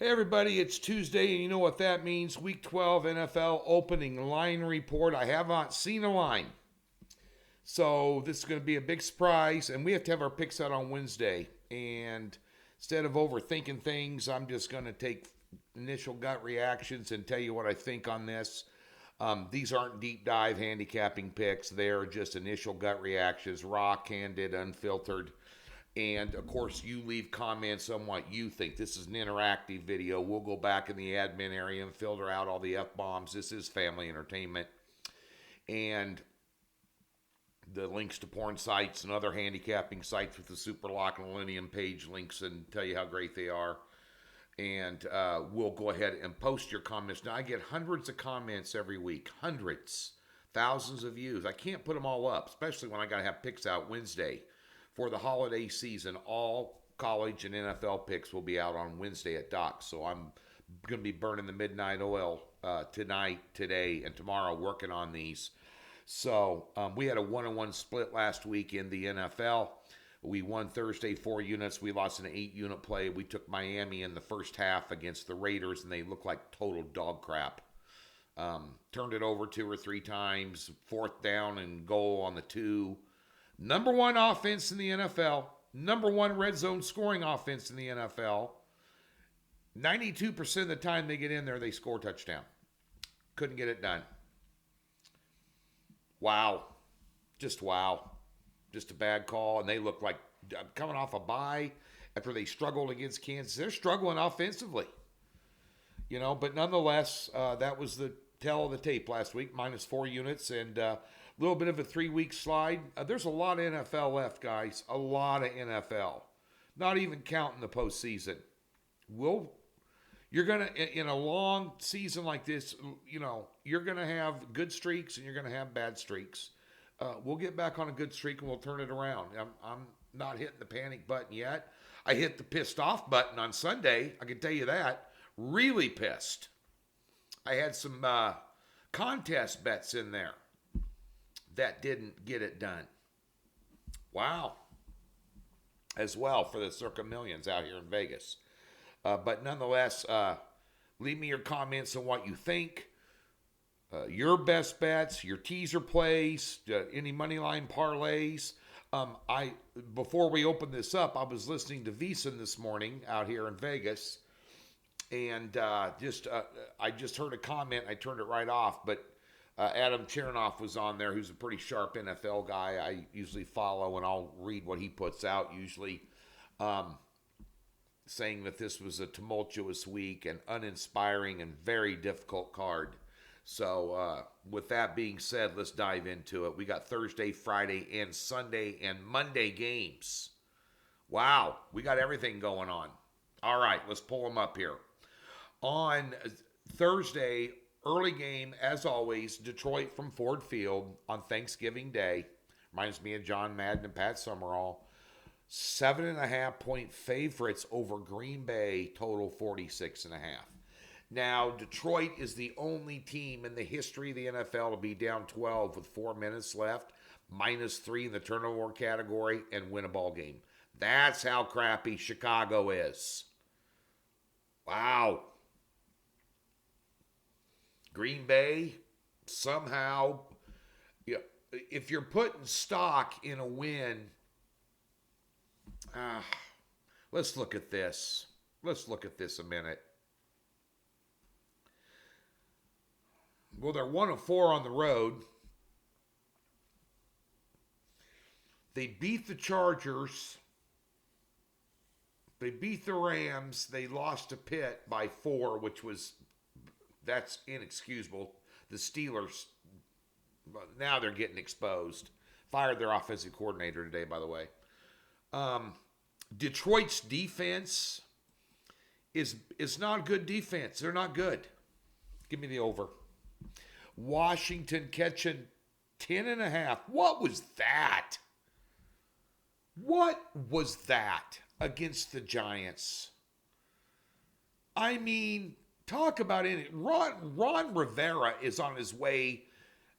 Hey everybody, it's Tuesday, and you know what that means. Week 12 NFL opening line report. I have not seen a line. So this is going to be a big surprise, and we have to have our picks out on Wednesday. And instead of overthinking things, I'm just going to take initial gut reactions and tell you what I think on this. These aren't deep dive handicapping picks. They're just initial gut reactions, raw, candid, unfiltered. And of course, you leave comments on what you think. This is an interactive video. We'll go back in the admin area and filter out all the F bombs. This is family entertainment. And the links to porn sites and other handicapping sites with the Super Lock and Millennium page links and tell you how great they are. And we'll go ahead and post your comments. Now, I get hundreds of comments every week. Hundreds. Thousands of views. I can't put them all up, especially when I got to have picks out Wednesday. For the holiday season, all college and NFL picks will be out on Wednesday at Docs. So I'm going to be burning the midnight oil tonight, today, and tomorrow working on these. So we had a 1-on-1 split last week in the NFL. We won Thursday 4 units. We lost an 8-unit play. We took Miami in the first half against the Raiders, and they looked like total dog crap. Turned it over 2 or 3 times. 4th down and goal on the 2. Number 1 offense in the NFL. Number 1 red zone scoring offense in the NFL. 92% of the time they get in there, they score a touchdown. Couldn't get it done. Wow. Just wow. Just a bad call. And they look like coming off a bye after they struggled against Kansas. They're struggling offensively. You know, but nonetheless, that was the tell of the tape last week. Minus 4 units and a little bit of a 3-week slide. There's a lot of NFL left, guys. A lot of NFL. Not even counting the postseason. You're going to, in a long season like this, you know, you're going to have good streaks and you're going to have bad streaks. We'll get back on a good streak and we'll turn it around. I'm not hitting the panic button yet. I hit the pissed off button on Sunday. I can tell you that. Really pissed. I had some contest bets in there that didn't get it done. Wow. As well for the Circa Millions out here in Vegas. But nonetheless, leave me your comments on what you think. Your best bets, your teaser plays, any money line parlays. Before we open this up, I was listening to VSiN this morning out here in Vegas. And I just heard a comment. I turned it right off. But Adam Chernoff was on there, who's a pretty sharp NFL guy. I usually follow, and I'll read what he puts out, usually saying that this was a tumultuous week and uninspiring and very difficult card. So with that being said, let's dive into it. We got Thursday, Friday, and Sunday and Monday games. Wow, we got everything going on. All right, let's pull them up here. On Thursday, early game, as always, Detroit from Ford Field on Thanksgiving Day. Reminds me of John Madden and Pat Summerall. 7.5-point favorites over Green Bay, total 46.5. Now, Detroit is the only team in the history of the NFL to be down 12 with 4 minutes left, -3 in the turnover category, and win a ball game. That's how crappy Chicago is. Wow. Green Bay, somehow, if you're putting stock in a win, let's look at this. Let's look at this a minute. Well, they're 1-4 on the road. They beat the Chargers. They beat the Rams. They lost to Pitt by 4, that's inexcusable. The Steelers, now they're getting exposed. Fired their offensive coordinator today, by the way. Detroit's defense is not good defense. They're not good. Give me the over. Washington catching 10.5. What was that? What was that against the Giants? I mean, talk about it. Ron Rivera is on his way.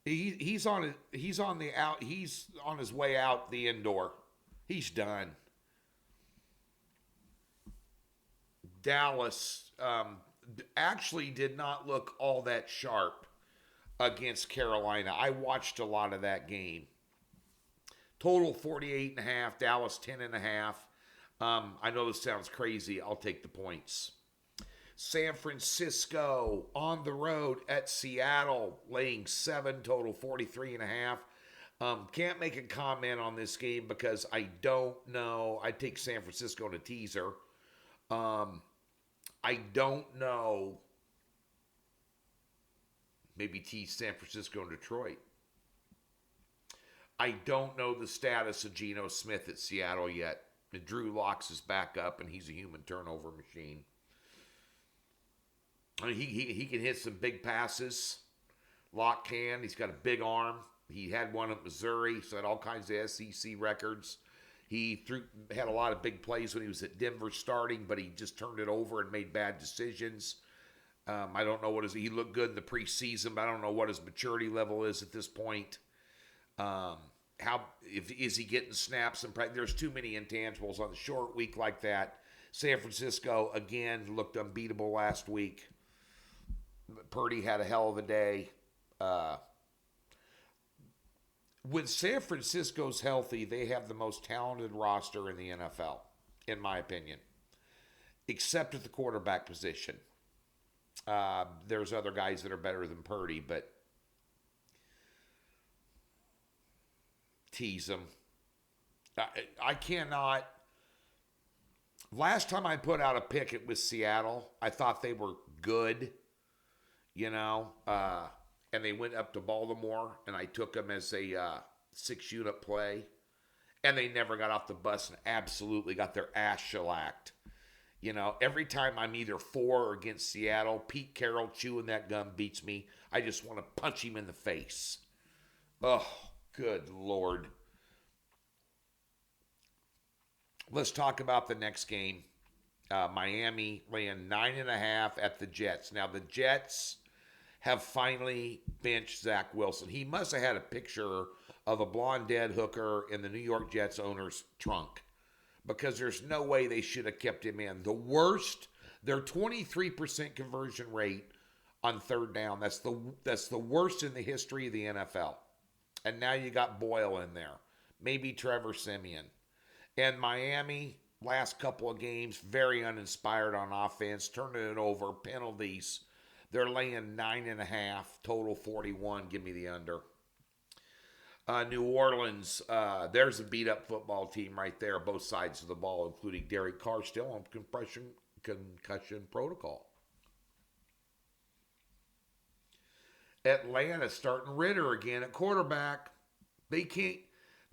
He's on his way out the indoor. He's done. Dallas actually did not look all that sharp against Carolina. I watched a lot of that game. Total 48.5, Dallas 10.5. I know this sounds crazy. I'll take the points. San Francisco on the road at Seattle, laying 7, total 43.5. Can't make a comment on this game because I don't know. I take San Francisco in a teaser. I don't know. Maybe tease San Francisco and Detroit. I don't know the status of Geno Smith at Seattle yet. Drew Locks is back up, and he's a human turnover machine. I mean, he can hit some big passes. Lock can. He's got a big arm. He had one at Missouri, so had all kinds of SEC records. He had a lot of big plays when he was at Denver starting, but he just turned it over and made bad decisions. I don't know he looked good in the preseason, but I don't know what his maturity level is at this point. Is he getting snaps and practice? There's too many intangibles on the short week like that. San Francisco again looked unbeatable last week. Purdy had a hell of a day. When San Francisco's healthy, they have the most talented roster in the NFL, in my opinion, except at the quarterback position. There's other guys that are better than Purdy, but tease them. I cannot. Last time I put out a pick, it was Seattle. I thought they were good, and they went up to Baltimore, and I took them as a 6-unit play, and they never got off the bus and absolutely got their ass shellacked. Every time I'm either for or against Seattle, Pete Carroll chewing that gum beats me. I just want to punch him in the face. Oh, good Lord. Let's talk about the next game. Miami laying 9.5 at the Jets. Now, the Jets have finally benched Zach Wilson. He must have had a picture of a blonde dead hooker in the New York Jets owner's trunk, because there's no way they should have kept him in. The worst, their 23% conversion rate on third down. That's the worst in the history of the NFL. And now you got Boyle in there. Maybe Trevor Siemian. And Miami, last couple of games, very uninspired on offense, turning it over, penalties. They're laying 9.5, total 41. Give me the under. New Orleans, there's a beat-up football team right there, both sides of the ball, including Derek Carr still on concussion protocol. Atlanta starting Ritter again at quarterback. They can't.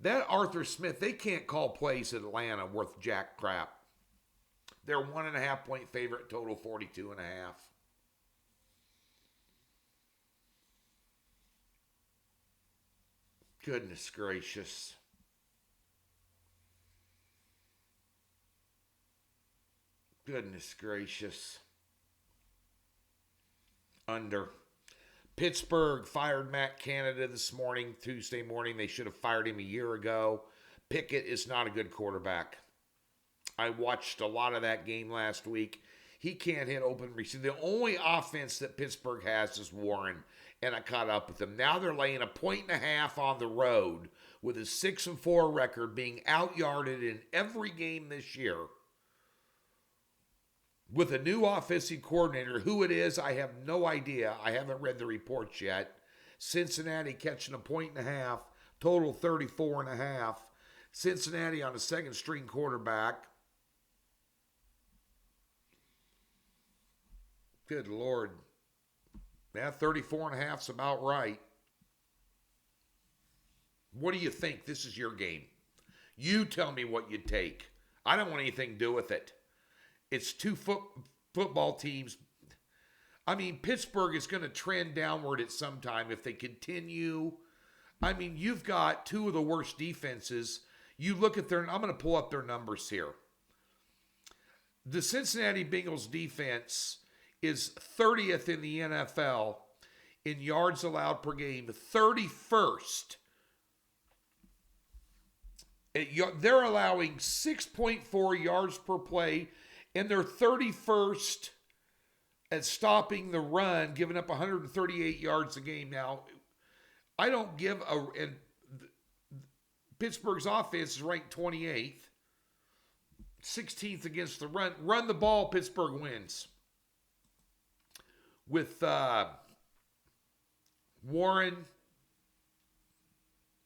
That Arthur Smith, they can't call plays at Atlanta worth jack crap. They're 1.5 point favorite, total 42.5. Goodness gracious. Goodness gracious. Under. Pittsburgh fired Matt Canada this morning, Tuesday morning. They should have fired him a year ago. Pickett is not a good quarterback. I watched a lot of that game last week. He can't hit open receiver. The only offense that Pittsburgh has is Warren, and I caught up with them. Now they're laying 1.5 points on the road with a 6-4 record, being out-yarded in every game this year. With a new offensive coordinator, who it is, I have no idea. I haven't read the reports yet. Cincinnati catching 1.5 points, total 34.5. Cincinnati on a second-string quarterback. Good Lord. Yeah, 34.5 is about right. What do you think? This is your game. You tell me what you'd take. I don't want anything to do with it. It's two football teams. I mean, Pittsburgh is going to trend downward at some time if they continue. I mean, you've got two of the worst defenses. You look at I'm going to pull up their numbers here. The Cincinnati Bengals defense is 30th in the NFL in yards allowed per game, 31st. They're allowing 6.4 yards per play, and they're 31st at stopping the run, giving up 138 yards a game. Now, I don't give a... And Pittsburgh's offense is ranked 28th. 16th against the run. Run the ball, Pittsburgh wins. With Warren,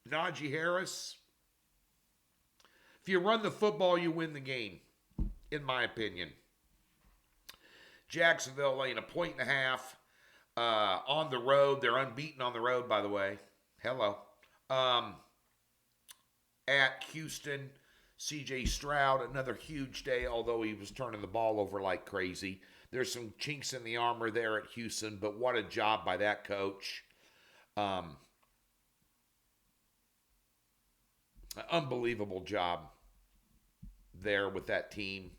Najee Harris. If you run the football, you win the game, in my opinion. Jacksonville laying 1.5 on the road. They're unbeaten on the road, by the way. Hello. At Houston, C.J. Stroud, another huge day, although he was turning the ball over like crazy. There's some chinks in the armor there at Houston, but what a job by that coach. Unbelievable job there with that team.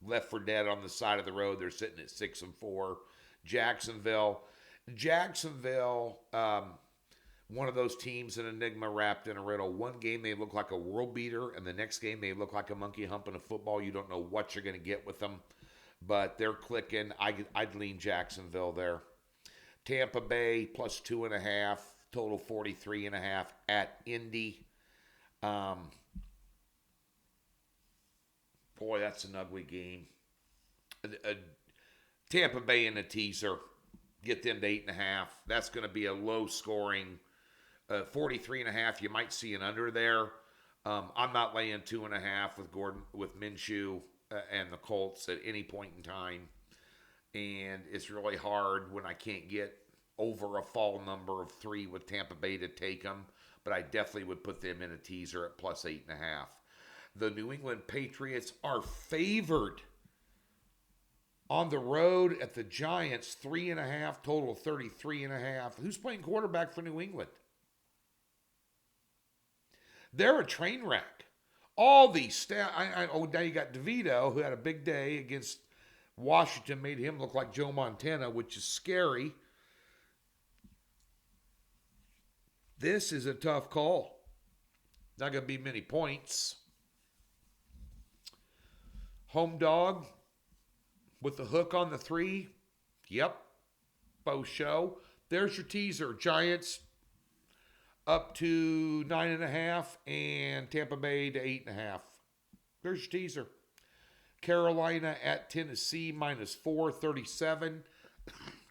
Left for dead on the side of the road. They're sitting at 6-4. Jacksonville, one of those teams, an enigma wrapped in a riddle. One game they look like a world beater, and the next game they look like a monkey humping a football. You don't know what you're going to get with them, but they're clicking. I'd lean Jacksonville there. Tampa Bay plus 2.5, total 43.5 at Indy. Boy, that's an ugly game. Tampa Bay in a teaser. Get them to 8.5. That's going to be a low scoring 43.5. You might see an under there. I'm not laying 2.5 with Minshew and the Colts at any point in time. And it's really hard when I can't get over a fall number of 3 with Tampa Bay to take them. But I definitely would put them in a teaser at plus 8.5. The New England Patriots are favored on the road at the Giants, 3.5, total 33.5. Who's playing quarterback for New England? They're a train wreck. All these stats. Now you got DeVito, who had a big day against Washington, made him look like Joe Montana, which is scary. This is a tough call. Not going to be many points. Home dog with the hook on the 3. Yep. Bow show. There's your teaser. Giants up to 9.5 and Tampa Bay to 8.5. There's your teaser. Carolina at Tennessee minus 437.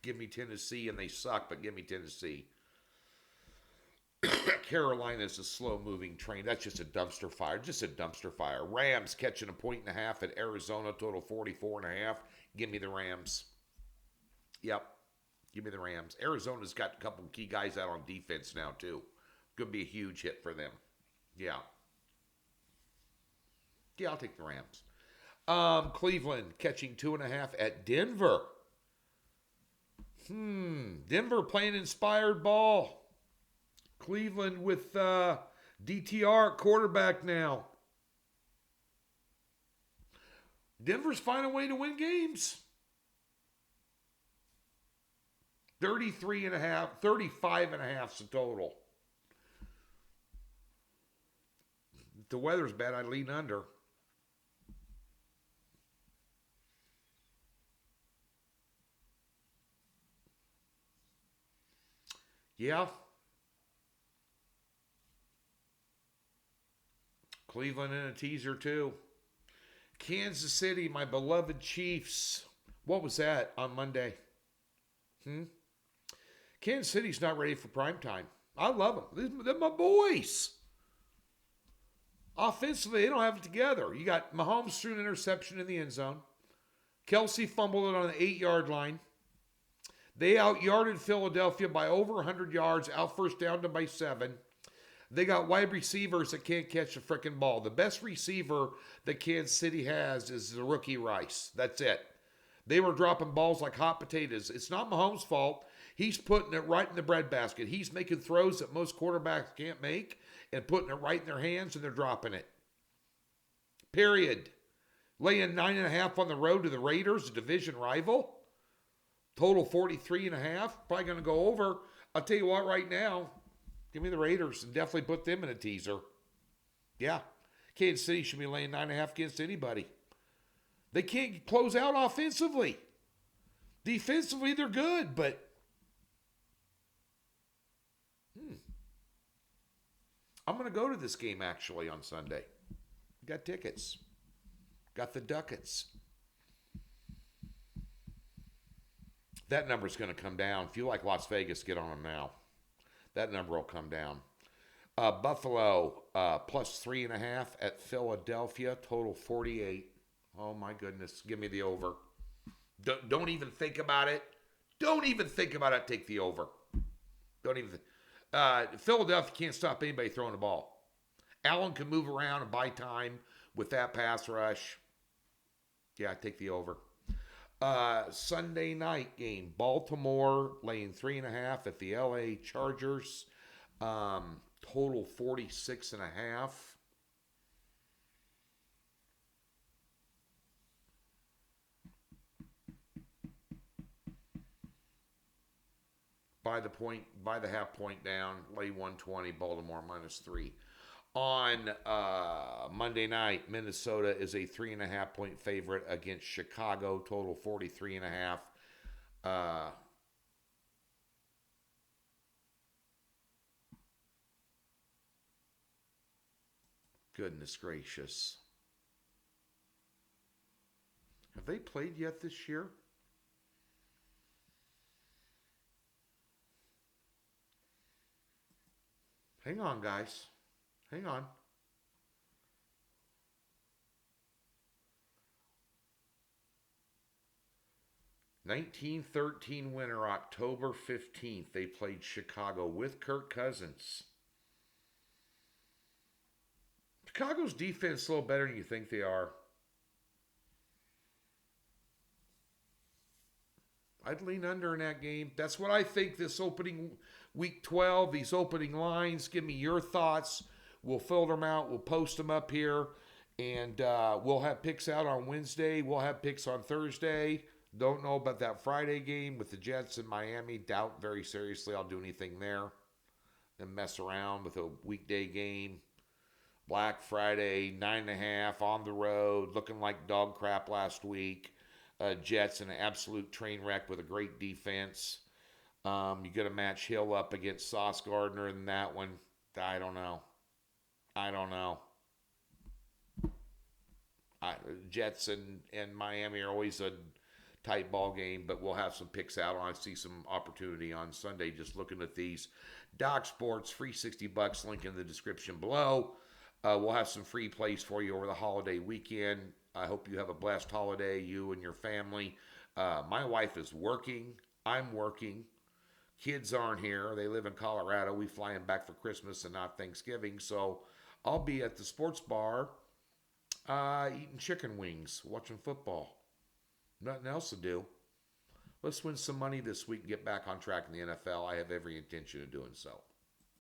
Give me Tennessee, and they suck, but give me Tennessee. Carolina is a slow-moving train. That's just a dumpster fire. Just a dumpster fire. Rams catching 1.5 at Arizona, total 44.5. Give me the Rams. Yep. Give me the Rams. Arizona's got a couple key guys out on defense now, too. Could be a huge hit for them. Yeah. Yeah, I'll take the Rams. Cleveland catching 2.5 at Denver. Denver playing inspired ball. Cleveland with DTR at quarterback now. Denver's finding a way to win games. 35.5 is the total. If the weather's bad, I'd lean under. Yeah. Cleveland in a teaser too. Kansas City, my beloved Chiefs. What was that on Monday? Kansas City's not ready for primetime. I love them. They're my boys. Offensively, they don't have it together. You got Mahomes threw an interception in the end zone. Kelsey fumbled it on the 8-yard line. They out-yarded Philadelphia by over 100 yards, out first down them by 7. They got wide receivers that can't catch a freaking ball. The best receiver that Kansas City has is the rookie Rice. That's it. They were dropping balls like hot potatoes. It's not Mahomes' fault. He's putting it right in the breadbasket. He's making throws that most quarterbacks can't make and putting it right in their hands, and they're dropping it. Period. Laying 9.5 on the road to the Raiders, a division rival. Total 43.5. Probably going to go over. I'll tell you what right now. Give me the Raiders and definitely put them in a teaser. Yeah. Kansas City should be laying 9.5 against anybody. They can't close out offensively. Defensively, they're good, but I'm going to go to this game actually on Sunday. Got tickets. Got the ducats. That number's going to come down. If you like Las Vegas, get on them now. That number will come down. Buffalo plus 3.5 at Philadelphia. Total 48. Oh my goodness. Give me the over. Don't even think about it. Don't even think about it. Take the over. Don't even Philadelphia can't stop anybody throwing the ball. Allen can move around and buy time with that pass rush. Yeah, take the over. Sunday night game. Baltimore laying 3.5 at the LA Chargers. Total 46.5. By the half point down, lay 120, Baltimore -3. On Monday night, Minnesota is a 3.5 point favorite against Chicago, total 43.5. Goodness gracious. Have they played yet this year? Hang on, guys. Hang on. (1913) winner, October 15th. They played Chicago with Kirk Cousins. Chicago's defense is a little better than you think they are. I'd lean under in that game. That's what I think this opening week 12, these opening lines. Give me your thoughts. We'll filter them out. We'll post them up here. And we'll have picks out on Wednesday. We'll have picks on Thursday. Don't know about that Friday game with the Jets in Miami. Doubt very seriously I'll do anything there. Then mess around with a weekday game. Black Friday, 9.5 on the road. Looking like dog crap last week. Jets in an absolute train wreck with a great defense. You got to match Hill up against Sauce Gardner in that one. I don't know. Jets and Miami are always a tight ball game, but we'll have some picks out on. I see some opportunity on Sunday just looking at these. Doc Sports, free $60, link in the description below. We'll have some free plays for you over the holiday weekend. I hope you have a blessed holiday, you and your family. My wife is working. I'm working. Kids aren't here. They live in Colorado. We fly them back for Christmas and not Thanksgiving. So I'll be at the sports bar eating chicken wings, watching football. Nothing else to do. Let's win some money this week and get back on track in the NFL. I have every intention of doing so.